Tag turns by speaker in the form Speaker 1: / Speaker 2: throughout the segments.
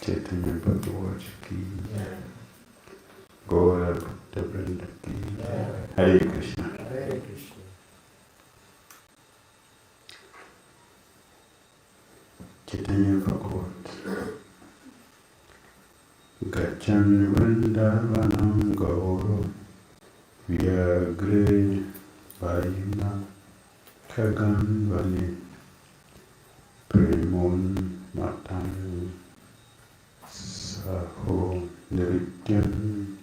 Speaker 1: Chaitanya Bhagavad Ki, Gaura Bhakta Vrinda Ki, Hare Krishna.
Speaker 2: Hare Krishna.
Speaker 1: Chaitanya Bhagavat Gachan Vrindavanam Gaura Vyagre Vayuna Kagan Vali Premon Matan Saho Nrityan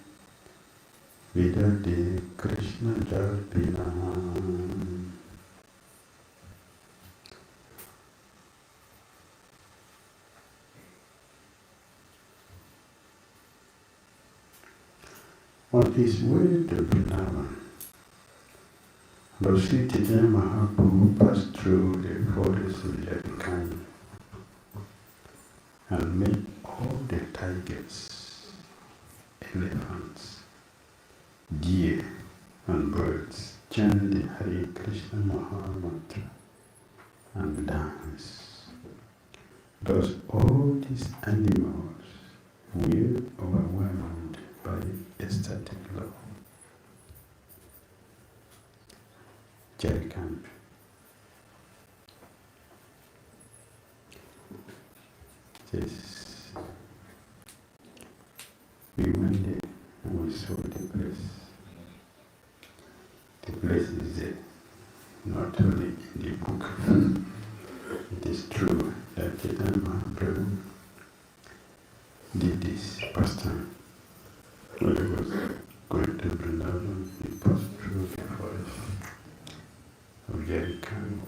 Speaker 1: Vidade Krishna Jalpina. On his way to Vrindavan, Lord Sri Caitanya Mahaprabhu passed through the forest of Jharikhanda and met all the tigers, elephants, deer, and birds chant the Hare Krishna Mahamantra and dance. Thus all these animals were overwhelmed by ecstatic love. Jharikhanda. Yes. We went there and we saw the place. The place is there, not only in the book. It is true that Chaitanya Mahaprabhu did this pastime. When he was going to Vrindavan, he passed through the forest of Jharikhanda.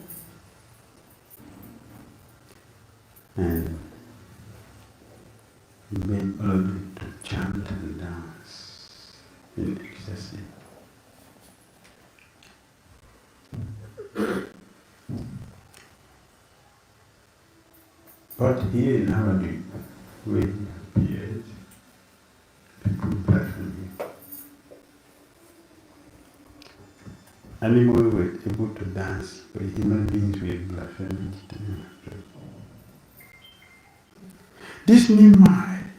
Speaker 1: And he made all of them to chant and dance in ecstasy. But here in Havana, we appeared, people blasphemy. Animals were able to dance, but human beings were blaspheming. This new mind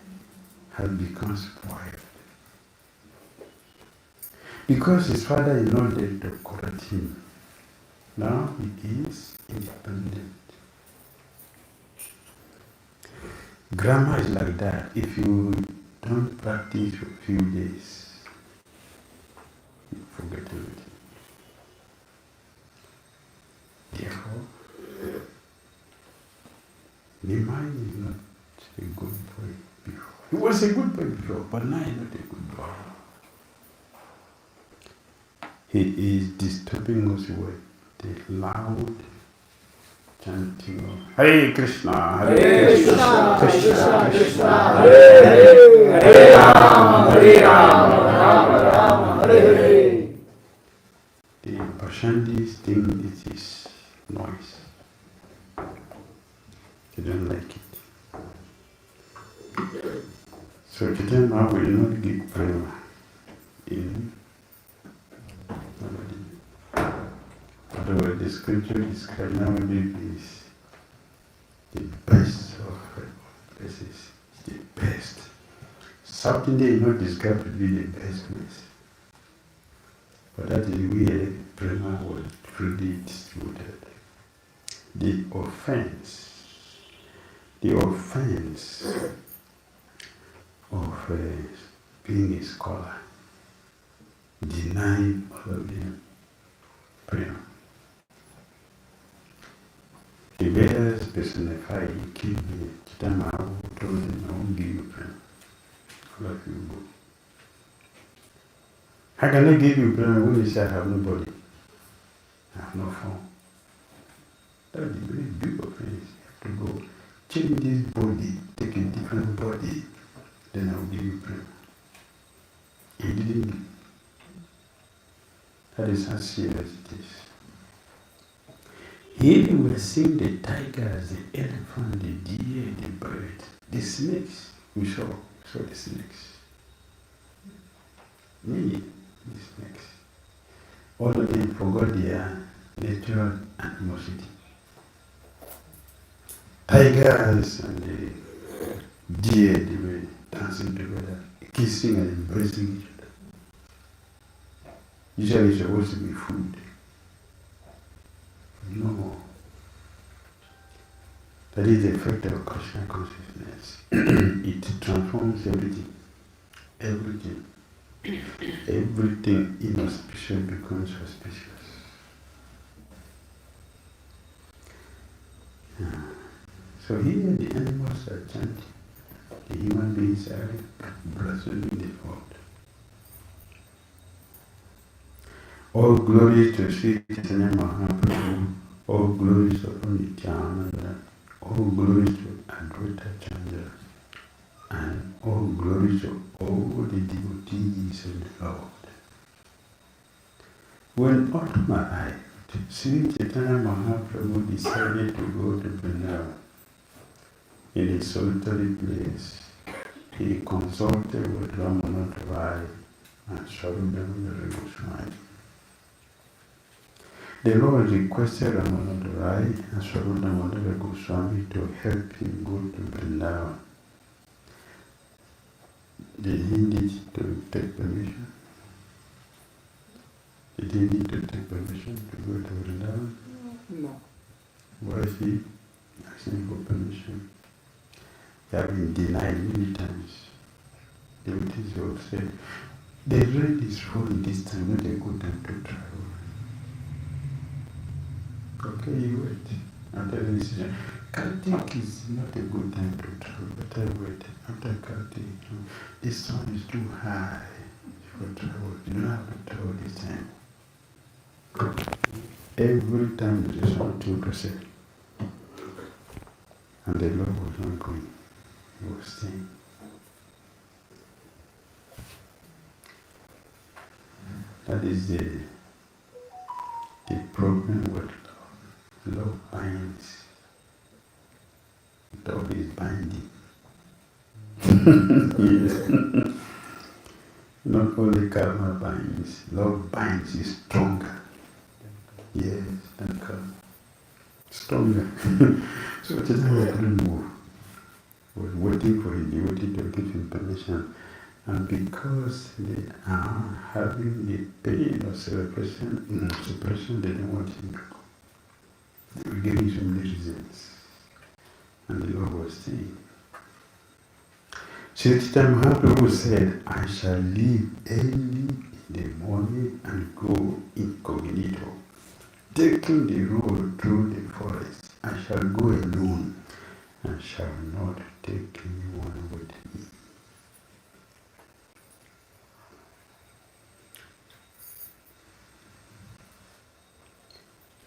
Speaker 1: has become spoiled because his father is not there to correct him. Now he is independent. Grammar is like that. If you don't practice for a few days, you forget everything. Therefore, the mind is not a good boy before. He was a good boy before, but now he's not a good boy. He is disturbing us with the loud chanting of Hare Krishna, Hare Krishna, Krishna Krishna, Hare Hare, Hare Rama, Hare Rama, Rama Rama, Hare Hare. The Pashandis think it is noise. They don't like it. So Chaitanya Mahaprabhu will not give prema in Navadip. Otherwise, the scripture describes Navadip is the best of places. It's the best. Something they not described to be the best place. But that is where prema was freely distributed. The offense of being a scholar, denying all of them prayer. The Vedas personify, he came here, Chaitanya Mahaprabhu told them, I won't give you prayer. All of you go. How can I give you prayer when you say I have nobody? I have no phone. That is a very big offense. You have to go change this body, take a different body, then I will give you prayer. He didn't give. That is how serious it is. Here we were seeing the tigers, the elephant, the deer, the bird, the snakes. We saw the snakes. Many snakes. All of them forgot their natural animosity. Tigers and the cheer, they were dancing together, kissing and embracing each other. Usually it's supposed to be food. No. That is the effect of Krishna consciousness. It transforms everything. Everything. Everything inauspicious becomes auspicious. So here the animals are chanting. The human beings are blaspheming the Lord. All glory to Sri Caitanya Mahaprabhu, all glory to Nityananda, all glory to Advaita Chandra, and all glory to all the devotees of the Lord. When autumn arrived, Sri Caitanya Mahaprabhu decided to go to Vrindavan. In a solitary place, he consulted with Ramanatha and Sri Damodara Swami. The Lord requested Ramanatha and Sri Damodara Swami to help him go to Vrindavan. Did he need to take permission? Did he need to take permission to go to Vrindavan?
Speaker 2: No.
Speaker 1: Why is he asking for permission? They have been denied many times. The British will say, the rain is falling this time, not a good time to travel. Okay, you wait. After the decision, Kartik is not a good time to travel, but I wait. After Kartik, the sun is too high for travel. You don't have to travel this time. Every time there is 2%. And the Lord was not going. He was staying. That is the problem with love. Love binds. Love is binding. Yes. Not only karma binds, love binds is stronger. Yes, than karma. Stronger. So Chaitanya couldn't move. Was waiting for him, waiting to give him permission. And because they are having the pain of suppression, they don't want him to go. They were giving so many reasons. And the Lord was saying, Sri Caitanya Mahaprabhu said, I shall leave early in the morning and go incognito. Taking the road through the forest, I shall go alone and shall not take anyone with me.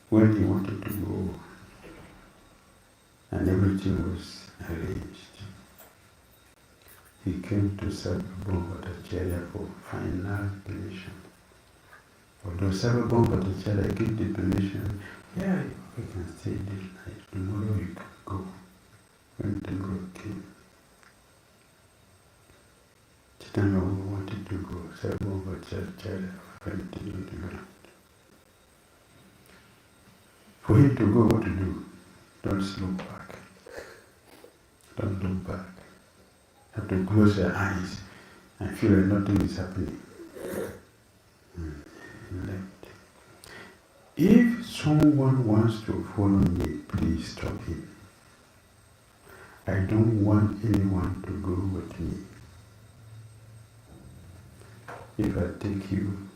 Speaker 1: When he wanted to go, and everything was arranged, he came to Sarvabhauma Bhattacharya for final permission. Although Sarvabhauma Bhattacharya gave the permission, yeah, we can stay this night, tomorrow you can go. When tomorrow came, Chaitanya wanted to go, Sarvabhauma Bhattacharya went into the ground. For him to go, what to do? Don't look back. Don't look back. Have to close your eyes and feel that nothing is happening. Left. If someone wants to follow me, please stop him. I don't want anyone to go with me. If I take you,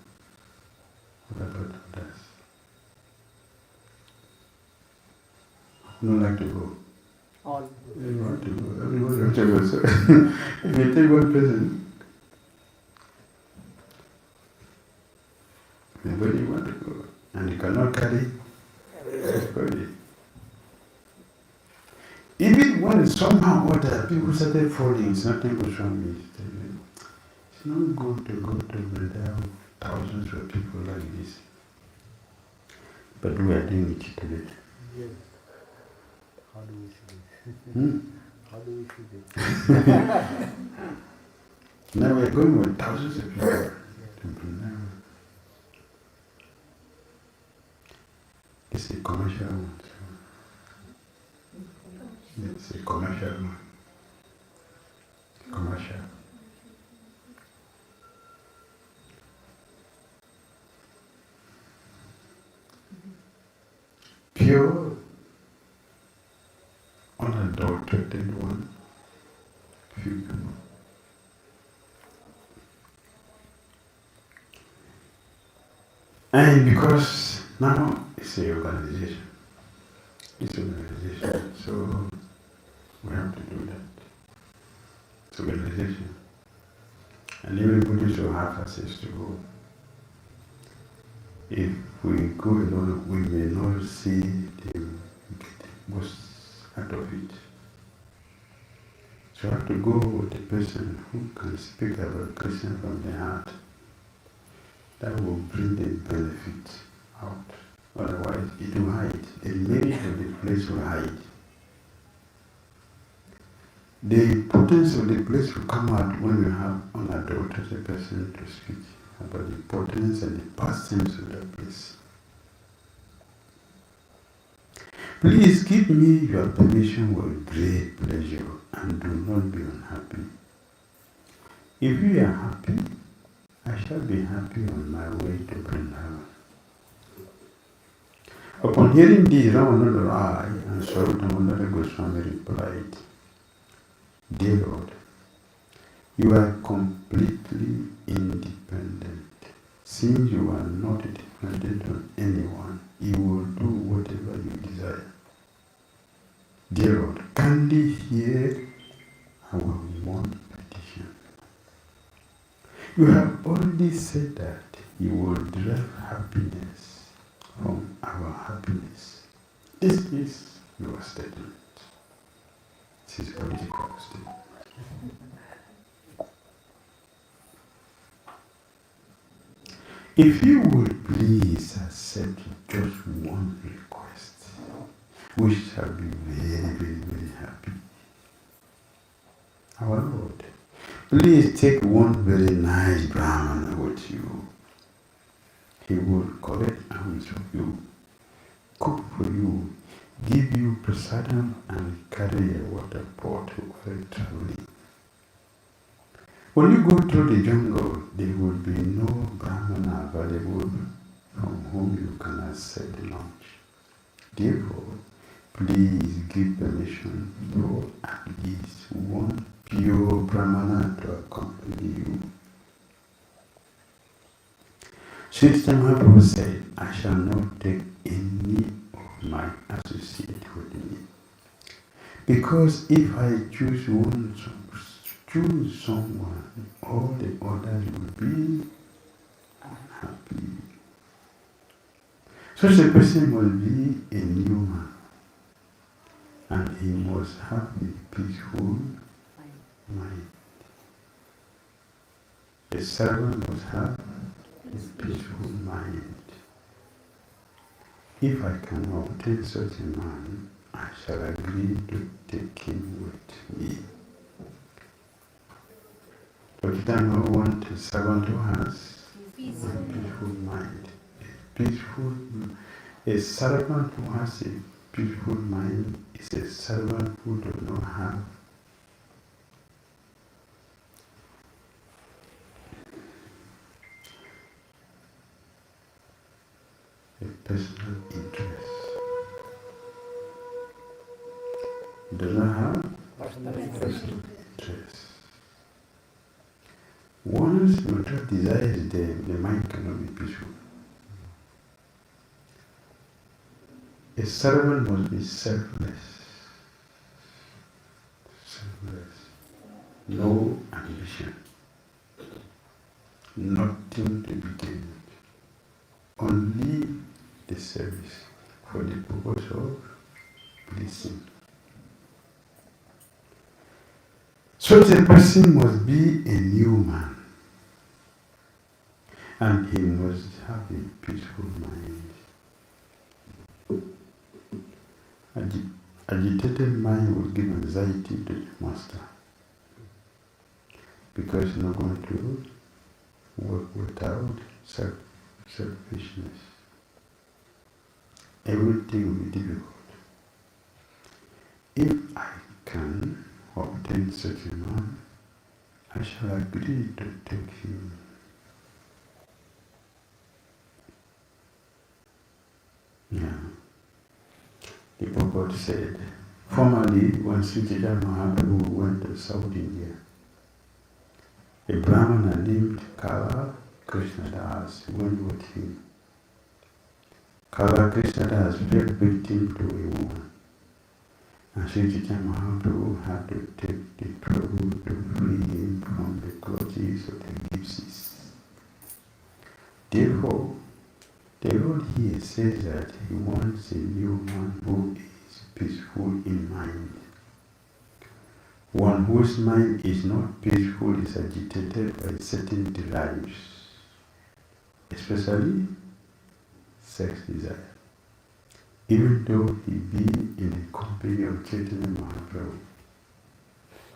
Speaker 1: what about others? You don't like to go.
Speaker 2: All.
Speaker 1: You want to go. Everyone wants to go. So if you take one person, everybody want to go. And you cannot carry everybody. Even when somehow other people started falling, it's nothing was wrong with it. It's not good to go to Vrindavan, thousands of people like this. But we are doing it today.
Speaker 3: Yes. How do we see it? How do we see it?
Speaker 1: Now we are going with thousands of people to Vrindavan. It's a commercial one. It's a commercial one. pure, unadulterated one, few people. And because now it's a organization, so we have to do that. It's organization. And everybody should have access to go. If we go alone, we may not see the most out of it. So you have to go with the person who can speak about Krishna from the heart. That will bring the benefit out. Otherwise, it will hide. The meaning of the place will hide. The importance of the place will come out when you have unadulterated person to speak about the importance and the pastimes of that place. Please give me your permission with great pleasure and do not be unhappy. If you are happy, I shall be happy on my way to Vrindavan. Upon hearing this, Ramananda and Sri Caitanya Swami replied, Dear Lord, you are completely independent. Since you are not dependent on anyone, you will do whatever you desire. Dear Lord, kindly hear our one petition. You have already said that you will derive happiness from our happiness. This is your statement. This is political statement. If you would please accept just one request, we shall be very, very, very happy. Our Lord, please take one very nice Brahmana with you. He will collect alms of you, cook for you, give you prasadam and carry a water pot while traveling. When you go through the jungle, there will be no Brahmana available from whom you can accept the lunch. Therefore, please give permission for at least one pure Brahmana to accompany you. Sri Caitanya Mahaprabhu said, I shall not take any of my associates with me. Because if I choose someone, all the others will be unhappy. Such a person must be a new man, and he must have a peaceful mind. A servant must have a peaceful mind. If I can obtain such a man, I shall agree to take him with me. But then I want a servant who has a peaceful mind. A servant who has a peaceful mind is a servant who does not have a personal interest. Does not have personal interest. Once material desire is there, the mind cannot be peaceful. A servant must be selfless. No ambition. Nothing to be gained. Only the service for the purpose of pleasing. Such a person must be a new man, and he must have a peaceful mind. Agitated mind will give anxiety to the master, because he's not going to work without selfishness. Everything will be difficult. If I can obtain such a man, I shall agree to take him. Yeah. the purport said, formerly when Sri Caitanya Mahaprabhu went to South India, a Brahmana named Kala Krishnadas went with him. Kala Krishnadas fell victim to a woman, and Sri Caitanya Mahaprabhu had to take the trouble to free him from the clutches of the gypsies. Therefore, the Lord here says that He wants a new man who is peaceful in mind. One whose mind is not peaceful is agitated by certain desires, especially sex desire, even though he be in the company of Chaitanya Mahaprabhu.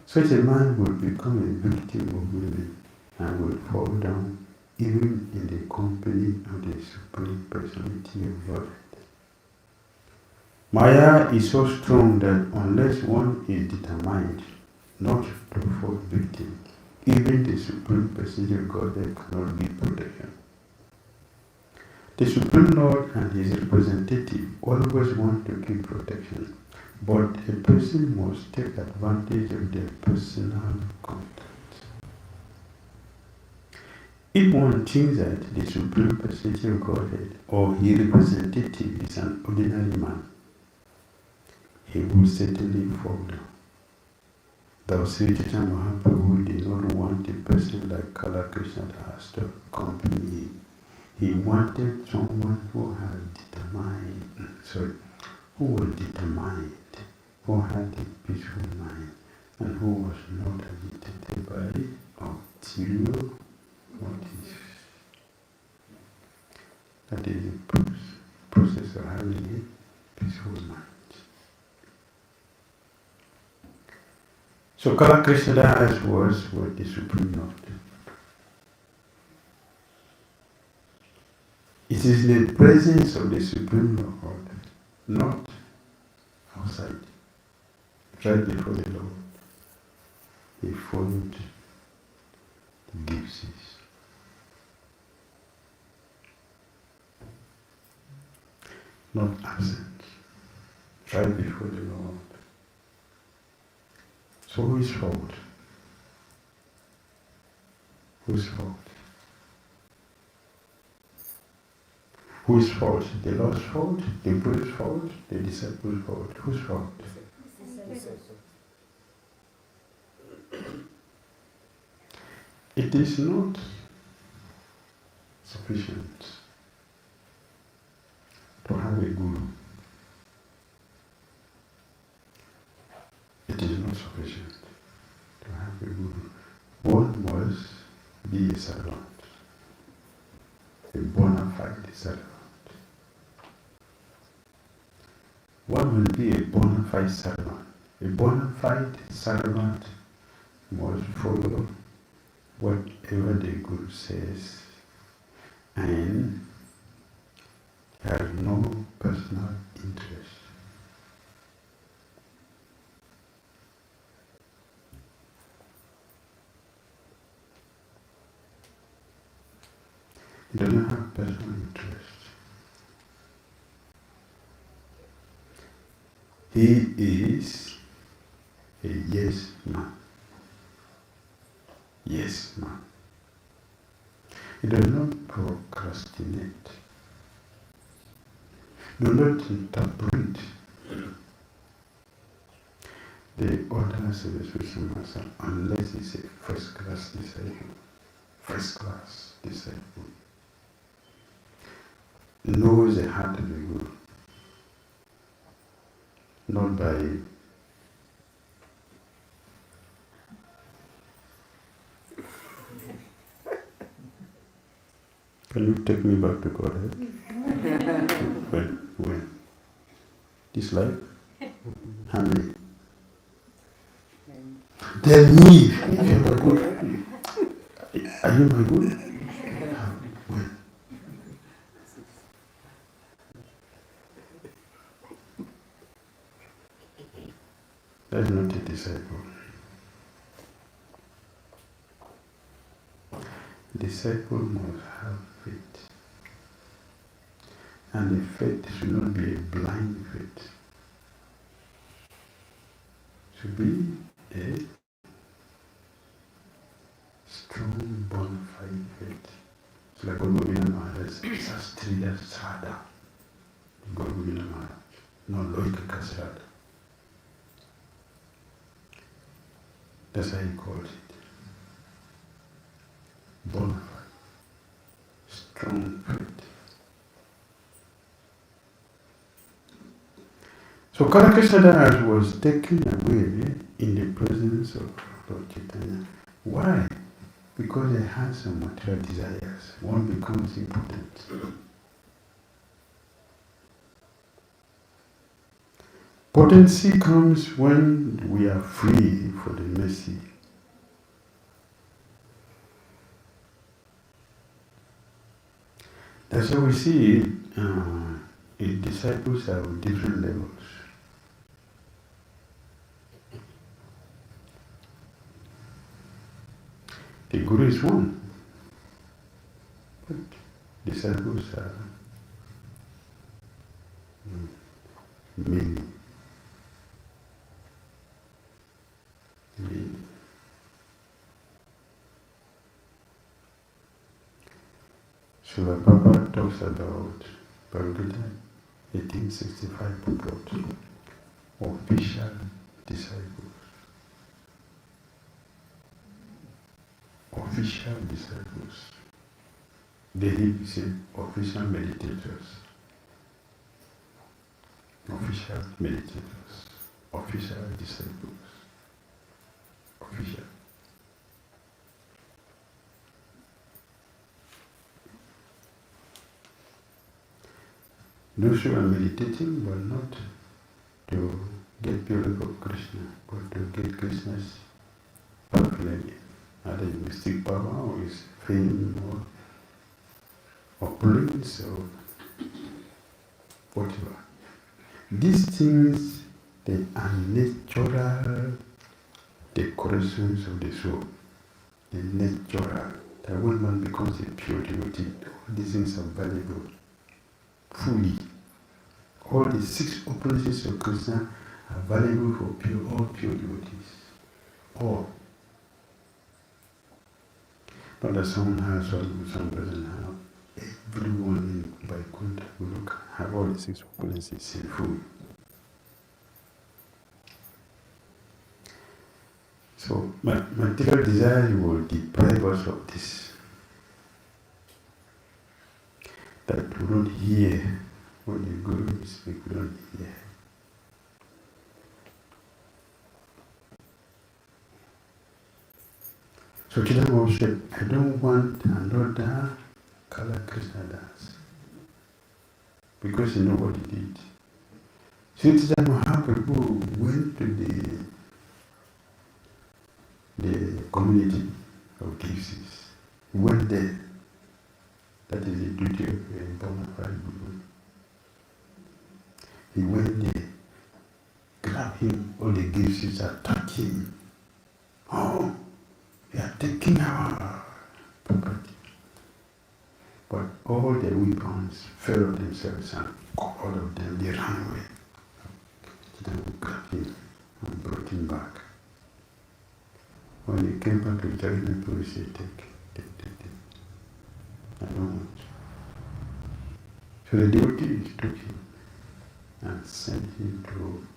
Speaker 1: Such a man will become a victim of women and will fall down even in the company of the Supreme Personality of Godhead. Maya is so strong that unless one is determined not to fall victim, even the Supreme Personality of Godhead cannot give protection. The Supreme Lord and His representative always want to give protection, but a person must take advantage of their personal contact. If one thinks that the Supreme Personality of Godhead or His representative is an ordinary man, he will certainly fall down. Thus, Sri Caitanya Mahaprabhu did not want a person like Kala Krishnadas to accompany him. He wanted someone who was determined, who had a peaceful mind, and who was not agitated by ulterior motives. That is the process of having a peaceful mind. So Kala Krishnadas was with the Supreme Lord. It is in the presence of the Supreme Lord, not outside, right before the Lord. He followed the gypsies. Not absent, right before the Lord. So whose fault? Whose fault? Whose fault? The Lord's fault? The Buddha's fault? The disciples' fault? Whose fault? It is not sufficient to have a guru. It is not sufficient to have a guru. One must be a servant, a bona fide servant. One will be a bona fide servant. A bona fide servant must follow whatever the Guru says and have no personal interest. He doesn't have personal interest. He is a yes man. Yes man. He does not procrastinate. Do not interpret the orders of the spiritual master unless it's a first class disciple. First class disciple. Knows the heart of the Guru. Not by Can you take me back to Godhead? When? This life? How many? Tell me if you're my good. Are you my good? When? That's not a disciple. Disciple must have faith. And the faith should not be a blind faith. to be a strong bonafide faith. It's like Guru Govinda Maharaj, Sastrida Sada. Guru Govinda Maharaj, no Loika Sada. That's how he calls it. Bonafide, strong faith. So Krishna Das was taken away in the presence of Lord Chaitanya. Why? Because they had some material desires. One becomes important. Potency comes when we are free for the mercy. That's why we see disciples are of different levels. The Guru is one, but disciples are many. Srila Prabhupada talks about Bhagavad Gita 1865 purport, official disciples. Official disciples. They say official meditators. Official meditators. Official disciples. Official. Those who are meditating but not to get pure of Krishna, but to get Krishna's popularity. Either mystic power or his fame or opulence or whatever. These things, they are natural decorations of the soul. The natural. That when one becomes a pure devotee, all these things are valuable. Fully. All the 6 opulences of Krishna are valuable for all pure devotees. All. Not that someone has or someone doesn't have. Everyone in Vaikuntha will have all the 6 opulences in full. So, material desire will deprive us of this. That we don't hear when the Guru speaks, we don't hear. So Chaitanya Mahaprabhu said, I don't want another Kala Krishna Das. Because you know what he did. Sri Caitanya Mahaprabhu went to the community of gypsies. He went there. That is the duty of a Bonafide Guru. He went there, grabbed him, all the gypsies attacked him. Oh, they are taking our property. But all the weapons fell on themselves and all of them, they ran away. Then we grabbed him and brought him back. When he came back to Jharikhanda Forest, he said, take. I don't want. So the devotees took him and sent him to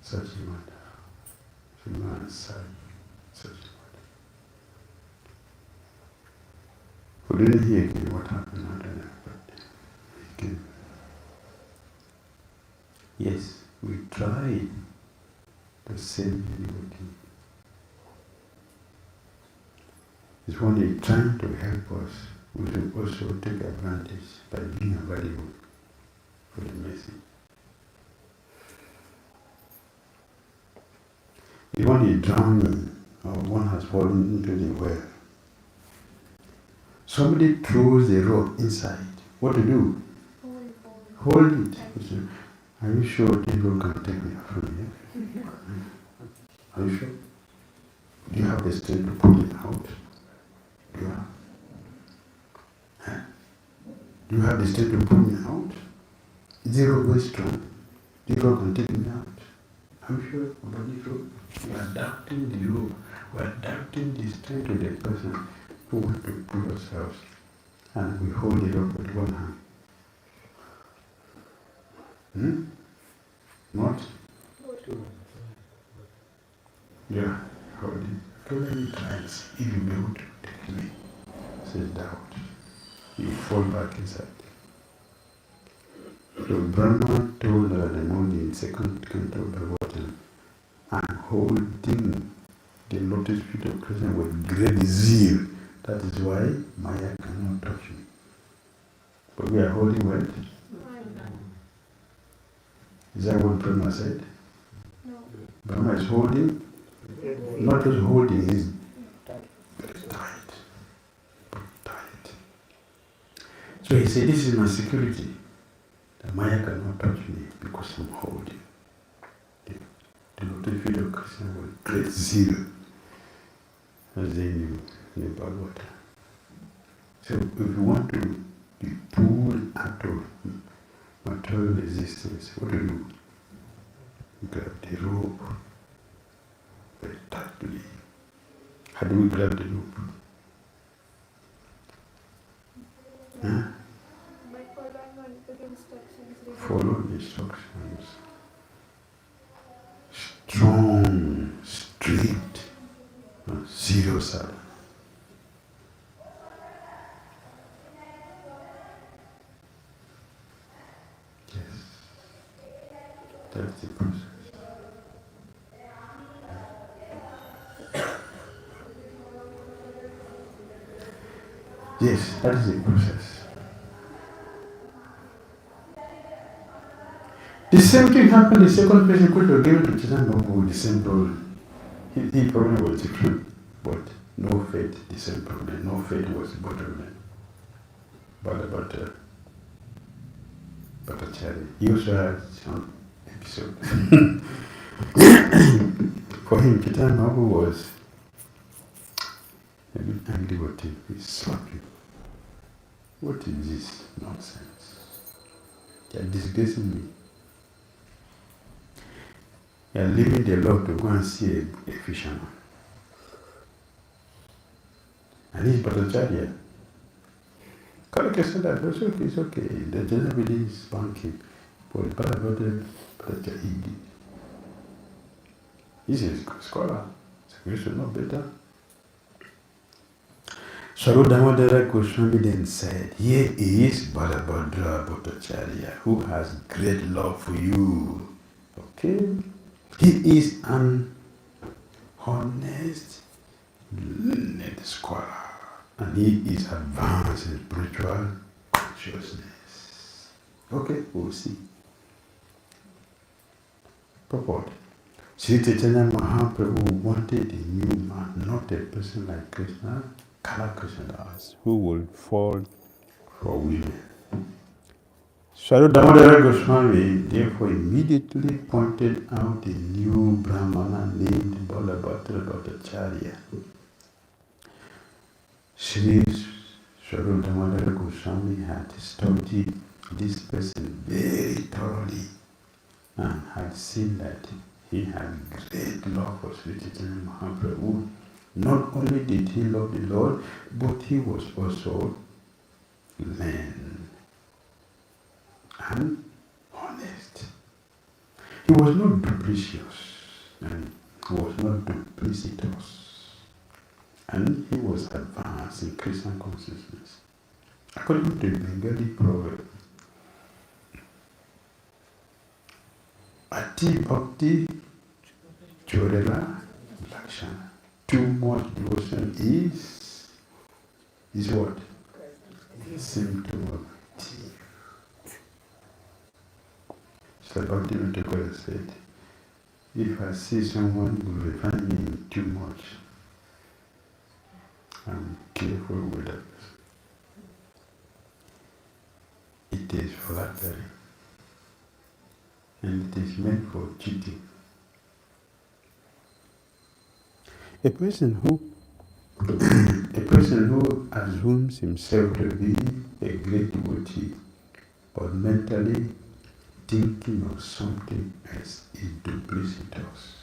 Speaker 1: Sachimata. Srimad Sachimata. We didn't hear again what happened after that, but he came. Yes, we tried to save the devotee. It's when they're trying to help us, we should also take advantage by being available for the mercy. If one is drowning or one has fallen into the well, somebody throws the rope inside. What to do? Hold it. Are you sure people can take me from here? Are you sure? Do you have the strength to pull it out? Yeah. Huh? Do you have the strength to pull me out? Is the rope very strong? The rope can take me out. I'm sure we are adapting the rope, we are adapting the strength to the person who wants to pull ourselves, and we hold it up with one hand. Not? Yeah, hold it. Okay, let me try and see if you'll be able to take me. Says doubt. You fall back inside. So Brahma told the money in second canto of the water, I'm holding the lotus feet of Krishna with great zeal. That is why Maya cannot touch me. But we are holding what? Is that what Brahma said?
Speaker 2: No.
Speaker 1: Brahma is holding, not just holding, he's very tight. Very tight. So he said, this is my security. The Maya cannot touch me because I'm holding the lotus feet of Krishna with great zeal. As they knew in the Bhagavata. So if you want to be pulled out of material existence, what do? You grab the rope very tightly. How do we grab the rope? Huh?
Speaker 2: By following the instructions.
Speaker 1: Follow the instructions. Strong, strict, zero sadhana. That's the process. Yes, that is the process. The same thing happened, the second person could have given to Chaitanya Mahaprabhu with the same problem. He problem was different, but no faith, the same problem. No faith was the bottleneck. But Acharya, he also had some episode. For him, Chaitanya Mahaprabhu was a bit angry with him. He slapped him. What is this nonsense? They are disgracing me. They are leaving the Lord to go and see a fisherman. And he's Bhattacharya. Kalaka said that, it's okay. The general is banking. But Bhattacharya, he's a scholar. So he should know better. Dhira Damodara Swami then said, here is Balabhadra Bhattacharya, who has great love for you. Okay? He is an honest, learned scholar, and he is advanced in spiritual consciousness. Okay, we'll see. Purport. Sri Caitanya Mahaprabhu wanted a new man, not a person like Krishna, Kala Krishnadas, who will fall for women. Dhira Damodara Goswami therefore immediately pointed out a new Brahmana named Balabhadra Bhattacharya. Sri Damodara Goswami had studied this person very thoroughly and had seen that he had great love for Sri Caitanya Mahaprabhu. Not only did he love the Lord, but he was also learned and honest. He was not duplicitous, and he was not duplicitous, and he was advanced in Christian consciousness. According to the Bengali proverb, Ati Bhakti Chorela Lakshana. Too much devotion is what? Symptom of tea. So Bhakti Dhira said, if I see someone who refine me too much, I'm careful with that. It is flattery, and it is meant for cheating. A person who assumes himself to be a great devotee, but mentally thinking of something else is duplicitous.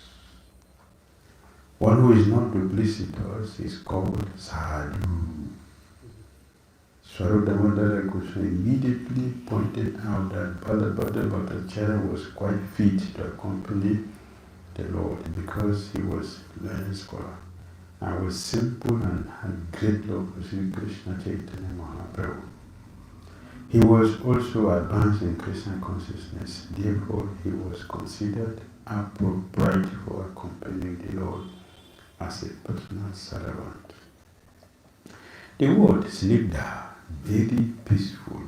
Speaker 1: One who is not duplicitous is called sadhu. Sri Damodara Goswami immediately pointed out that Bhadabhadra Bhattacharya was quite fit to accompany the Lord because he was a learned scholar and was simple and had great love for Sri Krishna Caitanya Mahaprabhu. He was also advanced in Krishna consciousness, therefore he was considered appropriate for accompanying the Lord as a personal servant. The word snigdha, very peaceful,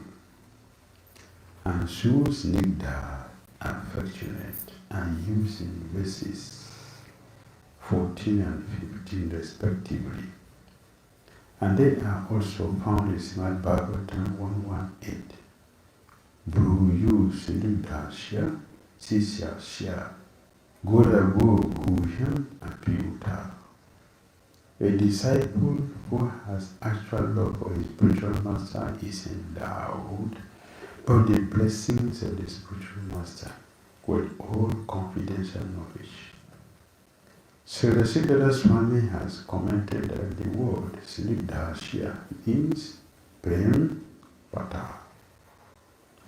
Speaker 1: and so snigdha, affectionate, are used in verses 14 and 15 respectively. And they are also found in Srimad Bhagavatam 118. Bhuyu snigdhasya sisyasya gorago bhujan apyuta. A disciple who has actual love for his spiritual master is endowed by the blessings of the spiritual master with all confidential knowledge. Sri Caitanya Swami has commented that the word snigdhasya means prem vata.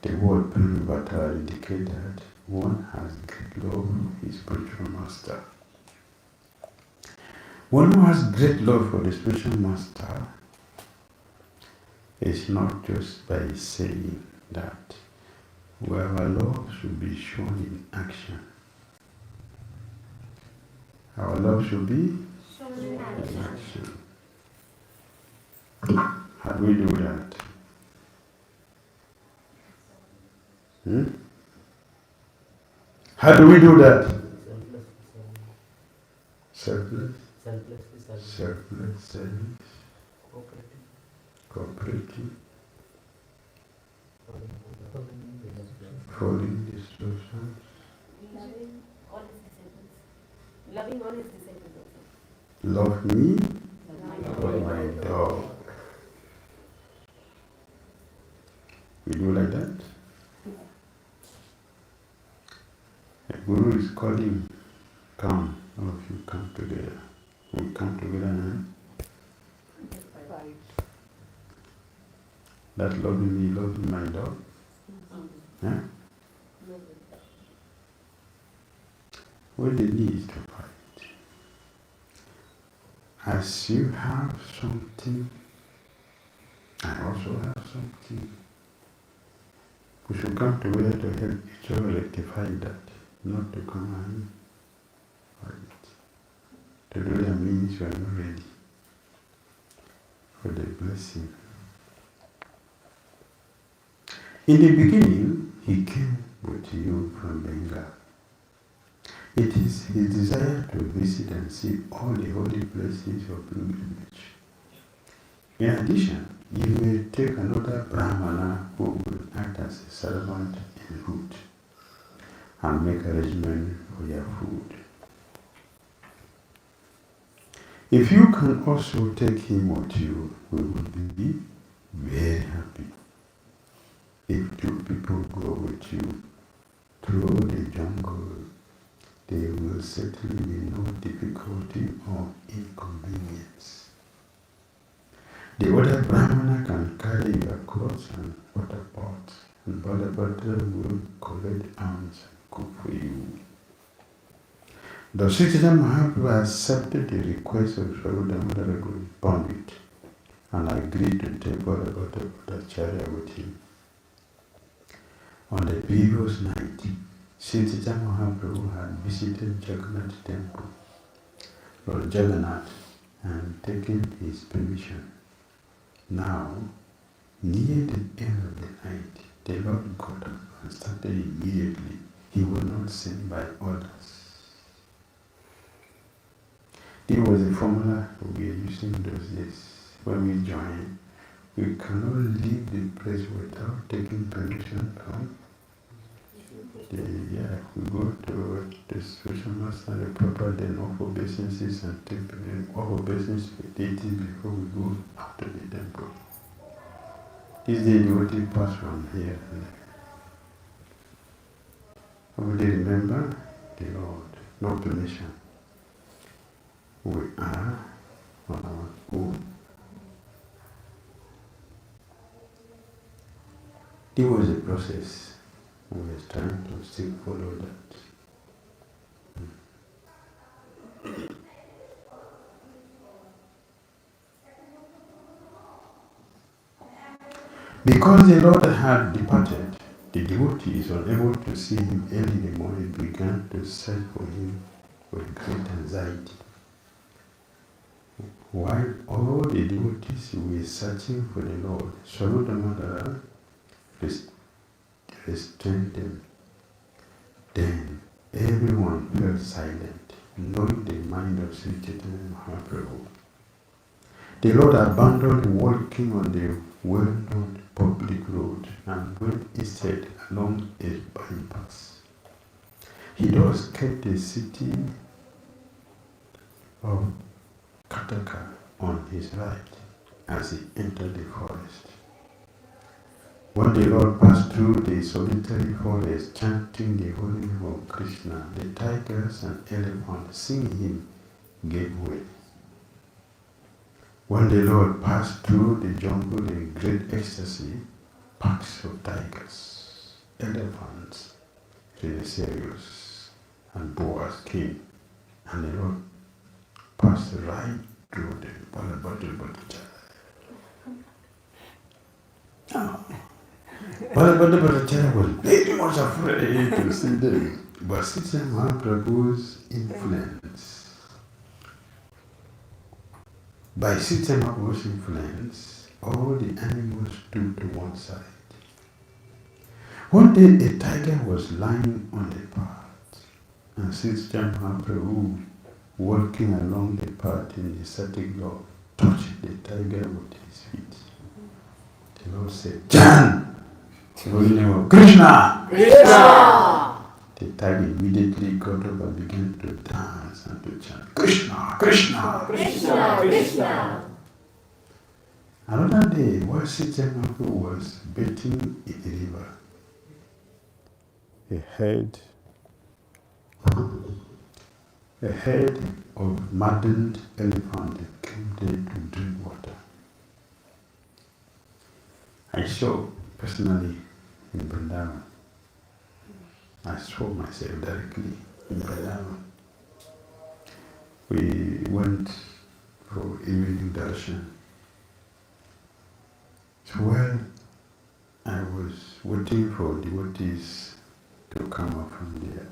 Speaker 1: The word prem vata indicates that one has great love for his spiritual master. One who has great love for the spiritual master is not just by saying that, where our love should be shown in action. Our love should be
Speaker 2: Shown in action.
Speaker 1: How do we do that? How do we do that? Selfless. Selfless service. Cooperative. Following instructions.
Speaker 4: Loving all his disciples also.
Speaker 1: Love me, love my dog. We do like that? The Guru is calling, come, all of you come together. We come together now. That loving me, loving my dog. Huh? What the need is to fight. As you have something, I also have something. We should come together to help each other rectify that, not to come and fight. To do that means you are not ready for the blessing. In the beginning, he came with you from Bengal. It is his desire to visit and see all the holy places of pilgrimage. In addition, you may take another Brahmana who will act as a servant en route and make arrangement for your food. If you can also take him with you, we will be very happy. If two people go with you through the jungle, there will certainly be no difficulty or inconvenience. The other Brahmana can carry your clothes and water pots, and Bhadabhadra will collect alms and cook for you. The Sri Caitanya Mahaprabhu accepted the request of Sri Damodara Pandit and agreed to take Bhadabhadra Bhattacharya with him. On the previous night, Sri Caitanya Mahaprabhu had visited Jagannath temple, Lord Jagannath, and taken his permission. Now, near the end of the night, the Lord got up and started immediately. He was not sent by others. It was a formula we were using those days. When we join, we cannot leave the place without taking permission from we go to the spiritual master, the proper, then offer obeisances and take offer obeisances to deities before we go out to the temple. This day the devotee pass from here and there. Everybody remember the Lord, no permission. We are on our own. It was a process. We were trying to still follow that. Because the Lord had departed, the devotees, unable to see him early in the morning, began to search for him with great anxiety. While all the devotees were searching for the Lord, Sri Damodara restrained them. Then everyone fell silent, knowing the mind of Sri Caitanya Mahaprabhu. The Lord abandoned walking on the well-known public road and went instead along a bypass. He thus kept the city of Kataka on his right as he entered the forest. When the Lord passed through the solitary forest chanting the holy name of Krishna, the tigers and elephants seeing him gave way. When the Lord passed through the jungle in great ecstasy, packs of tigers, elephants, rhinoceros, and boas came, and the Lord passed right through them. Bhakti was very much afraid to see them, but Sri Mahaprabhu's influence. By Sri Mahaprabhu's influence, all the animals stood to one side. One day a tiger was lying on the path, and Sri Mahaprabhu, walking along the path in the static love, touched the tiger with his feet. The Lord said, "Jan! The holy name of Krishna! Krishna!" The tiger immediately got up and began to dance and to chant, "Krishna! Krishna!
Speaker 4: Krishna, Krishna.
Speaker 1: Another day, while Sri Mahaprabhu was bathing in the river, a herd of maddened elephants came there to drink water. I saw personally in Vrindavan. I saw myself directly in Vrindavan. We went for evening darshan. So while I was waiting for devotees to come up from their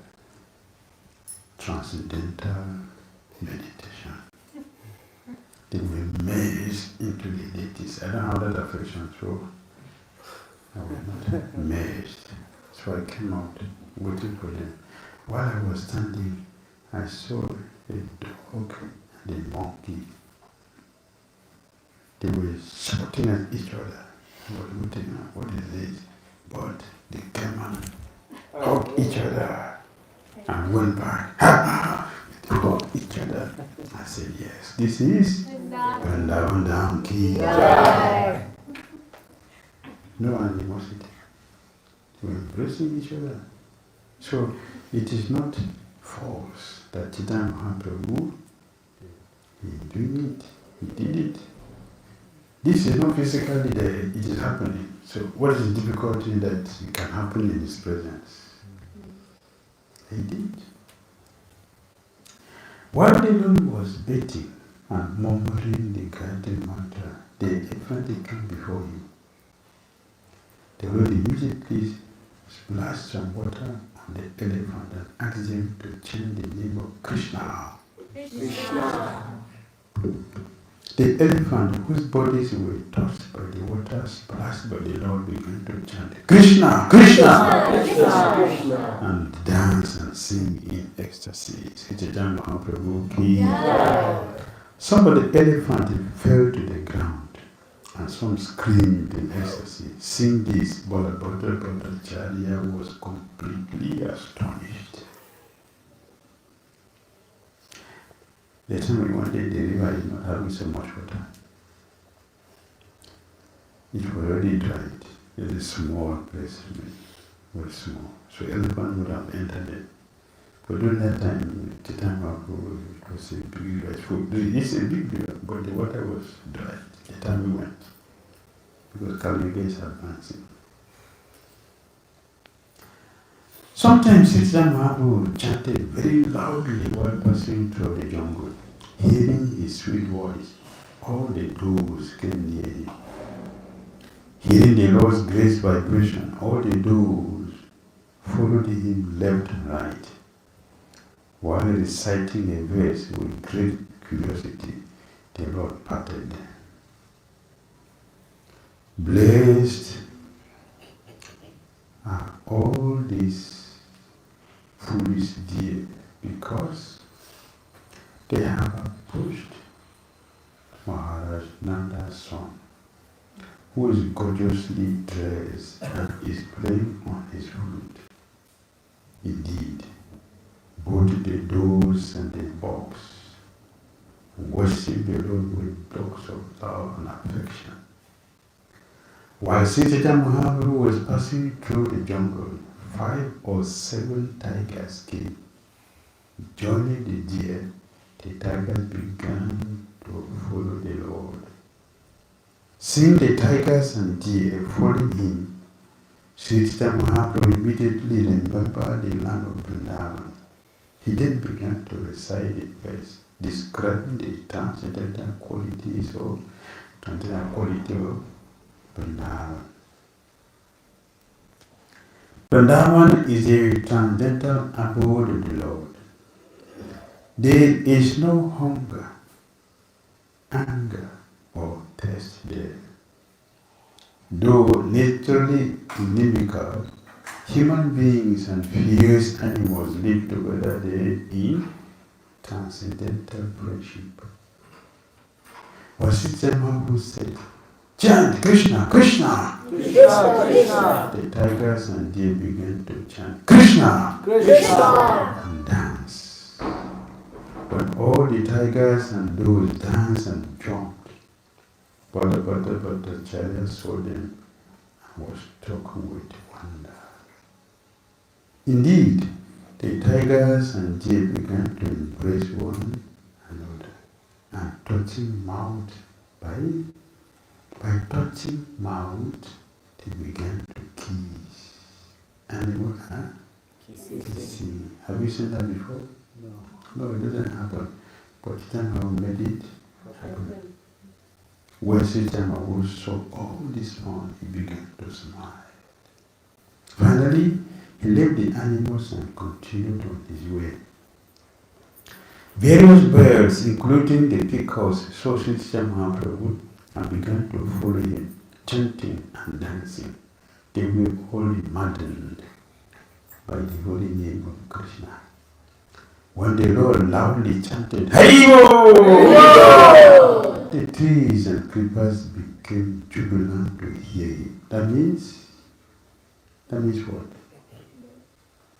Speaker 1: transcendental meditation, they were merged into the deities. I don't have that affection, so I was not merged. So I came out waiting for them. While I was standing, I saw a dog and a monkey. They were shouting at each other. I was looking at what is this? But they came and hugged each other and went back. They hugged each other. I said, yes, this is Vrindavan donkey. No animosity. We're embracing each other. So it is not false that Chaitanya Mahaprabhu, he doing it, he did it. This is not physically there, it is happening. So what is the difficulty that it can happen in his presence? He did. While the Lord was bathing and murmuring the Gayatri mantra, the elephant came before him. The Lord immediately splashed some water on the elephant and asked him to chant the name of Krishna.
Speaker 4: Krishna.
Speaker 1: The elephant, whose bodies were touched by the water splashed by the Lord, began to chant Krishna, Krishna,
Speaker 4: Krishna, Krishna.
Speaker 1: and dance and sing in ecstasy. Sri Caitanya Mahaprabhu ki. Some of the elephant fell to the ground, and some screamed in ecstasy. Seeing this, Bonafide was completely astonished. The time we wanted the river is not having so much water. It was already dried. It's a small place. was small. So elephant would have entered it. But during that time, Chaitanya Mahaprabhu, it was a big rice. It's a big river, but the water was dry the time we went. Because Kali Yuga is advancing. Sometimes Chaitanya Mahaprabhu chanted very loudly while passing through the jungle. Hearing his sweet voice, all the dogs came near him. Hearing the Lord's grace vibration, all the dogs followed him left and right. While reciting a verse with great curiosity, the Lord patted them. Blessed are all these foolish deer because they have approached Maharaj Nanda's son, who is gorgeously dressed and is playing on his flute. Indeed, both the dogs and the bucks worship the Lord with looks of love and affection. While Sri Caitanya Mahaprabhu was passing through the jungle, 5 or 7 tigers came. Joining the deer, the tigers began to follow the Lord. Seeing the tigers and deer following him, Sri Caitanya Mahaprabhu immediately remembered the land of Vrindavan. He then began to recite the verse describing the transcendental qualities of Vrindavan. Vrindavan is a transcendental abode of the Lord. There is no hunger, anger, or thirst there. Though naturally inimical, human beings and fierce animals live together there in transcendental friendship. Vasishtha Mahaprabhu said, "Chant Krishna, Krishna!"
Speaker 4: Krishna, Krishna,
Speaker 1: The tigers and deer began to chant Krishna
Speaker 4: Krishna,
Speaker 1: and dance. When all the tigers and dogs danced and jumped, but the chariot saw them and was struck with wonder. Indeed, the tigers and deer began to embrace one another and touching mouth by touching mouth, they began to kiss. Animal kissing. Have you seen that before? No, it doesn't happen. But Chaitanya made it happen. When Chaitanya saw all this on, he began to smile. Finally, he left the animals and continued on his way. Various birds, including the peacocks, saw Sri Caitanya Mahaprabhu and began to follow him, chanting and dancing. They were all maddened by the holy name of Krishna. When the Lord loudly chanted, Haribo! The trees and creepers became jubilant to hear him. That means what?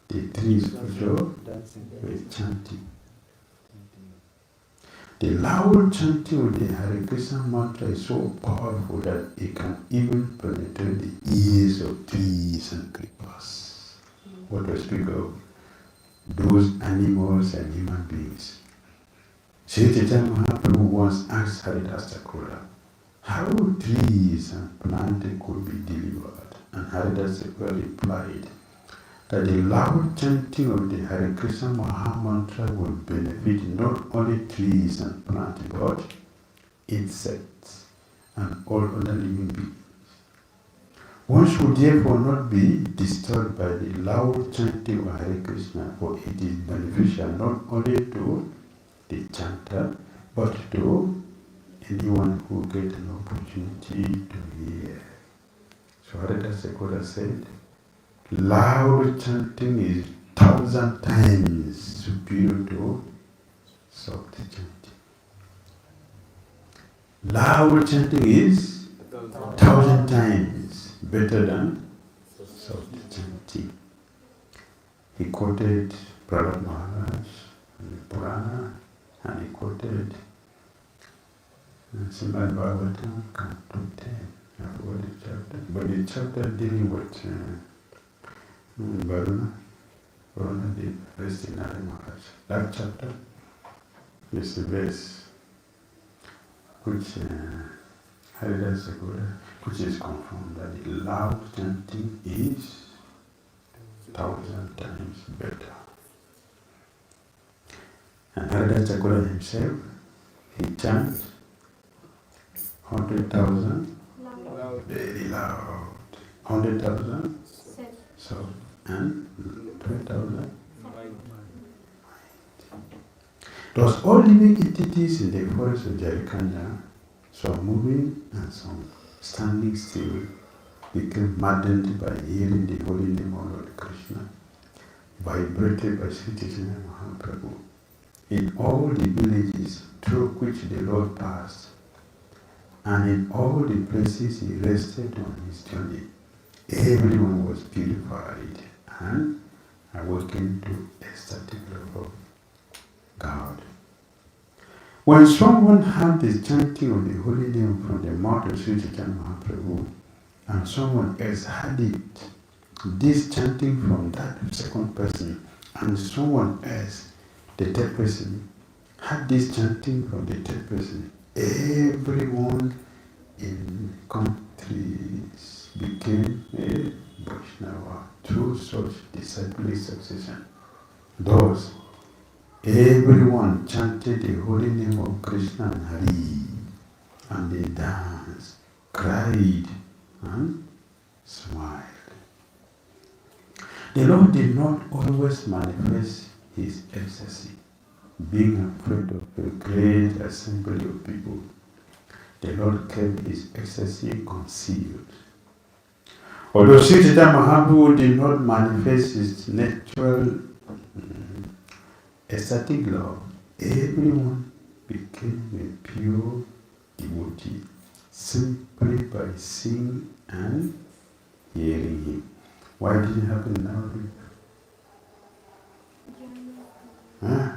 Speaker 1: The trees also were chanting. The loud chanting of the Hare Krishna mantra is so powerful that it can even penetrate the ears of trees and creepers. What to speak of those animals and human beings. Sri Caitanya Mahaprabhu once asked Haridas Thakur how trees and plants could be delivered, and Haridas Thakur replied that the loud chanting of the Hare Krishna Maha Mantra will benefit not only trees and plants but insects and all other living beings. One should therefore not be disturbed by the loud chanting of Hare Krishna, for it is beneficial not only to the chanter but to anyone who gets an opportunity to hear. So Haridas Thakur said, loud chanting is 1,000 times superior to soft chanting. Loud chanting is 1,000 times better than soft chanting. He quoted Prahlad Maharaj in the Purana, and he quoted Srimad Bhagavatam, Canto 10. I forgot the chapter, but the chapter dealing with Varuna did rest in Nara Maharaj. That chapter is the verse which Haridas Sakura, which is confirmed that the loud chanting is 1,000 times better. And Haridas Sakura himself, he chants 100,000
Speaker 2: Loud.
Speaker 1: very loud, 100,000
Speaker 2: Set.
Speaker 1: soft, and 20,000. Thus all living entities in the forest of Jharikhanda, some moving and some standing still, became maddened by hearing the holy name of Lord Krishna, vibrated by Sri Caitanya Mahaprabhu. In all the villages through which the Lord passed, and in all the places he rested on his journey, everyone was purified and awakened to ecstatic love of God. When someone heard the chanting of the holy name from the mouth of Sri Caitanya Mahaprabhu, and someone else heard it, this chanting from that second person, and someone else, the third person, heard this chanting from the third person, everyone in countries became a Vaishnava through such disciplic succession. Thus, everyone chanted the holy name of Krishna and Hari, and they danced, cried, and smiled. The Lord did not always manifest his ecstasy, being afraid of a great assembly of people. The Lord kept his ecstasy concealed. Although Sri Caitanya Mahaprabhu did not manifest his natural ecstatic love, everyone became a pure devotee simply by seeing and hearing him. Why did it happen now? Huh?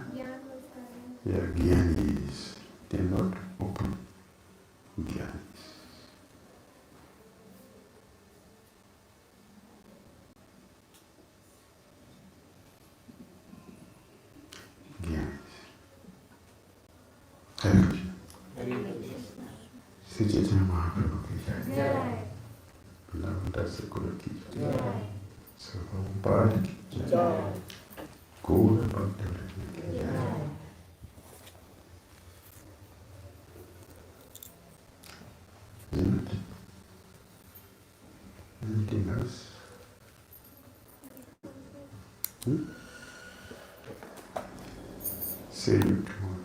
Speaker 1: They are gyanis. They are not open gyanis. Gyanis. Hare Krishna. Sri Caitanya Mahaprabhu ki jai. Vrindavan Sakura ki jai. Prabhupada ki jai. Gaura Bhakti Dhira ki jai. Isn't it? Anything else? See you tomorrow.